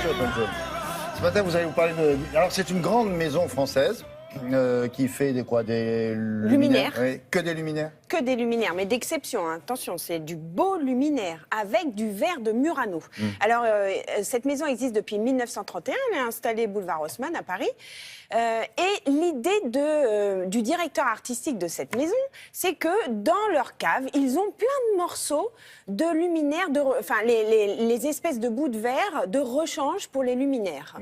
Monsieur Hoppenson. Ce matin, vous allez vous parler de... Alors, c'est une grande maison française qui fait des luminaires. Oui, que des luminaires. Que des luminaires, mais d'exception, hein. Attention, c'est du beau luminaire avec du verre de Murano. Alors, cette maison existe depuis 1931, elle est installée boulevard Haussmann à Paris. Et l'idée du directeur artistique de cette maison, c'est que dans leur cave, ils ont plein de morceaux de luminaires, les espèces de bouts de verre de rechange pour les luminaires.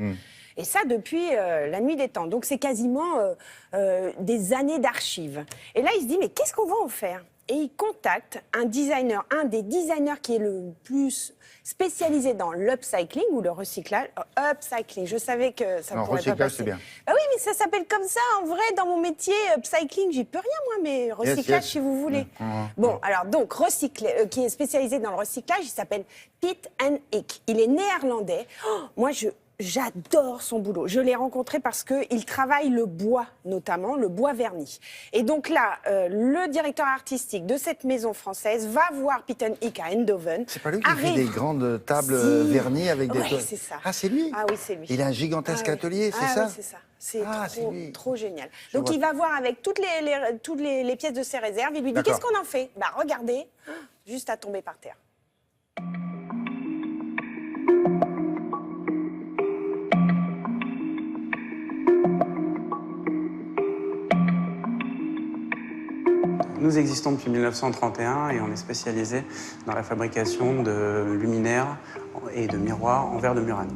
Et ça, depuis la nuit des temps. Donc, c'est quasiment des années d'archives. Et là, il se dit, mais qu'est-ce qu'on va en faire? Et il contacte un designer, un des designers qui est le plus spécialisé dans l'upcycling ou le recyclage. Upcycling, je savais que ça pourrait pas passer. C'est bien. Bah oui, mais ça s'appelle comme ça, en vrai, dans mon métier, upcycling, j'y peux rien, moi, mais recyclage, si vous voulez. Bon, alors, donc, qui est spécialisé dans le recyclage, il s'appelle Piet and Ick. Il est néerlandais. Oh, moi, j'adore son boulot. Je l'ai rencontré parce qu'il travaille le bois, notamment, le bois verni. Et donc là, le directeur artistique de cette maison française va voir Piet and Ick à Eindhoven. C'est pas lui qui fait des grandes tables vernies avec des... Oui, c'est ça. Ah, c'est lui? Ah oui, c'est lui. Il a un gigantesque atelier, c'est ça? Oui, c'est ça. C'est trop génial. Je Donc vois. il va voir avec toutes les pièces de ses réserves. Il lui dit, qu'est-ce qu'on en fait? Bah regardez, juste à tomber par terre. Nous existons depuis 1931 et on est spécialisé dans la fabrication de luminaires et de miroirs en verre de Murano.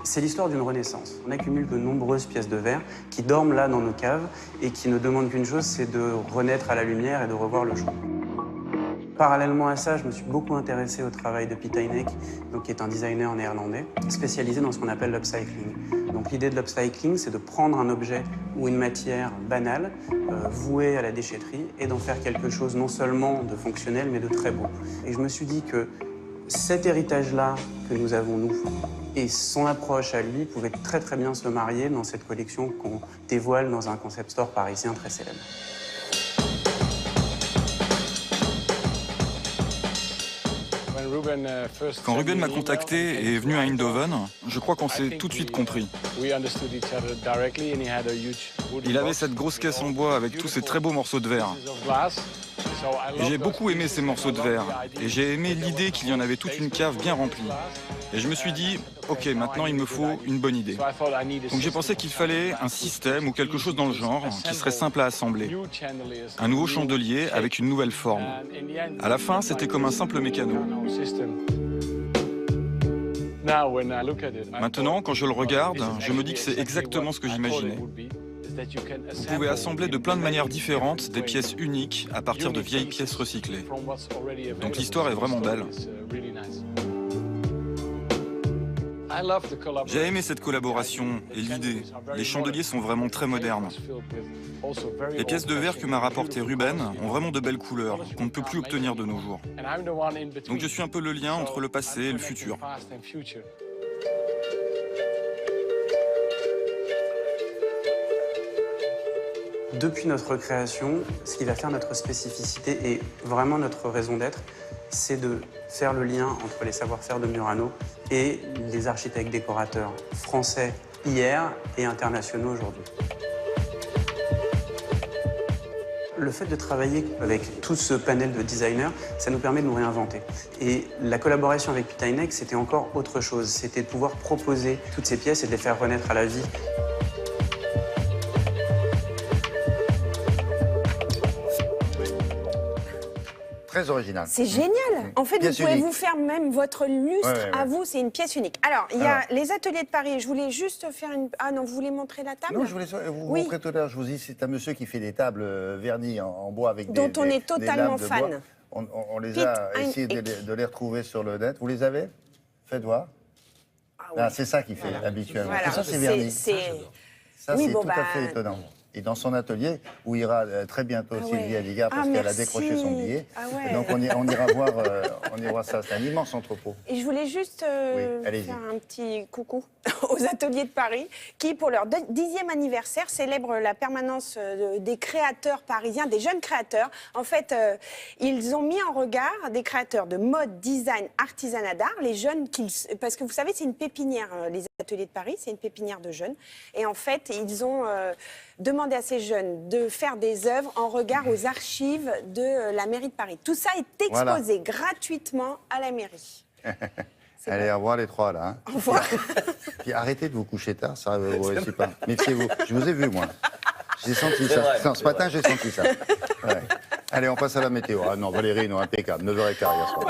C'est l'histoire d'une renaissance. On accumule de nombreuses pièces de verre qui dorment là dans nos caves et qui ne demandent qu'une chose, c'est de renaître à la lumière et de revoir le jour. Parallèlement à ça, je me suis beaucoup intéressé au travail de Piet and Ick, qui est un designer néerlandais, spécialisé dans ce qu'on appelle l'upcycling. Donc l'idée de l'upcycling, c'est de prendre un objet ou une matière banale, vouée à la déchetterie, et d'en faire quelque chose non seulement de fonctionnel, mais de très beau. Et je me suis dit que cet héritage-là que nous avons, nous, et son approche à lui pouvaient très très bien se marier dans cette collection qu'on dévoile dans un concept store parisien très célèbre. Quand Ruben m'a contacté et est venu à Eindhoven, je crois qu'on s'est tout de suite compris. Il avait cette grosse caisse en bois avec tous ces très beaux morceaux de verre. Et j'ai beaucoup aimé ces morceaux de verre. Et j'ai aimé l'idée qu'il y en avait toute une cave bien remplie. Et je me suis dit, ok, maintenant il me faut une bonne idée. Donc j'ai pensé qu'il fallait un système ou quelque chose dans le genre qui serait simple à assembler. Un nouveau chandelier avec une nouvelle forme. À la fin, c'était comme un simple mécano. Maintenant, quand je le regarde, je me dis que c'est exactement ce que j'imaginais. Vous pouvez assembler de plein de manières différentes des pièces uniques à partir de vieilles pièces recyclées. Donc l'histoire est vraiment belle. J'ai aimé cette collaboration et l'idée. Les chandeliers sont vraiment très modernes. Les pièces de verre que m'a rapporté Ruben ont vraiment de belles couleurs qu'on ne peut plus obtenir de nos jours. Donc je suis un peu le lien entre le passé et le futur. Depuis notre création, ce qui va faire notre spécificité et vraiment notre raison d'être, c'est de faire le lien entre les savoir-faire de Murano et les architectes décorateurs français hier et internationaux aujourd'hui. Le fait de travailler avec tout ce panel de designers, ça nous permet de nous réinventer. Et la collaboration avec Piet and Ick, c'était encore autre chose. C'était de pouvoir proposer toutes ces pièces et de les faire renaître à la vie. Très original. C'est génial. En fait, Pièce vous pouvez unique. vous faire même votre lustre à vous. C'est une pièce unique. Alors, il y a les ateliers de Paris. Je voulais juste faire une... Ah non, vous voulez montrer la table? Non, je voulais vous montrer tout à l'heure. Je vous dis, c'est un monsieur qui fait des tables vernies en bois avec dont on est des totalement lames de bois. fan. On les Piet a and essayé Ick. de les retrouver sur le net. Vous les avez? Faites voir. Ah oui. C'est ça qu'il fait habituellement. Voilà. Ça, c'est verni. C'est... Ça, Oui, c'est bon, tout à fait étonnant. et dans son atelier, où ira très bientôt Ah Sylvie ouais. Aliga, parce qu'elle a merci. décroché son billet. Ah ouais. Et donc on ira voir ça, c'est un immense entrepôt. Et je voulais juste Oui, allez-y. faire un petit coucou aux ateliers de Paris, qui, pour leur 10e anniversaire, célèbrent la permanence des créateurs parisiens, des jeunes créateurs. En fait, ils ont mis en regard des créateurs de mode, design, artisanat d'art, les jeunes, parce que vous savez, c'est une pépinière, les ateliers de Paris, c'est une pépinière de jeunes. Et en fait, ils ont demandé à ces jeunes de faire des œuvres en regard aux archives de la mairie de Paris. Tout ça est exposé gratuitement à la mairie. Allez, au revoir les trois, là. Hein. Au revoir. Puis arrêtez de vous coucher tard, ça ne vous réussit pas. Méfiez-vous. Je vous ai vu, moi. J'ai senti ça. vrai. Non, ce matin, j'ai senti ça. Ouais. Allez, on passe à la météo. Ah non, Valérie, non, impeccable. 9h15 hier soir.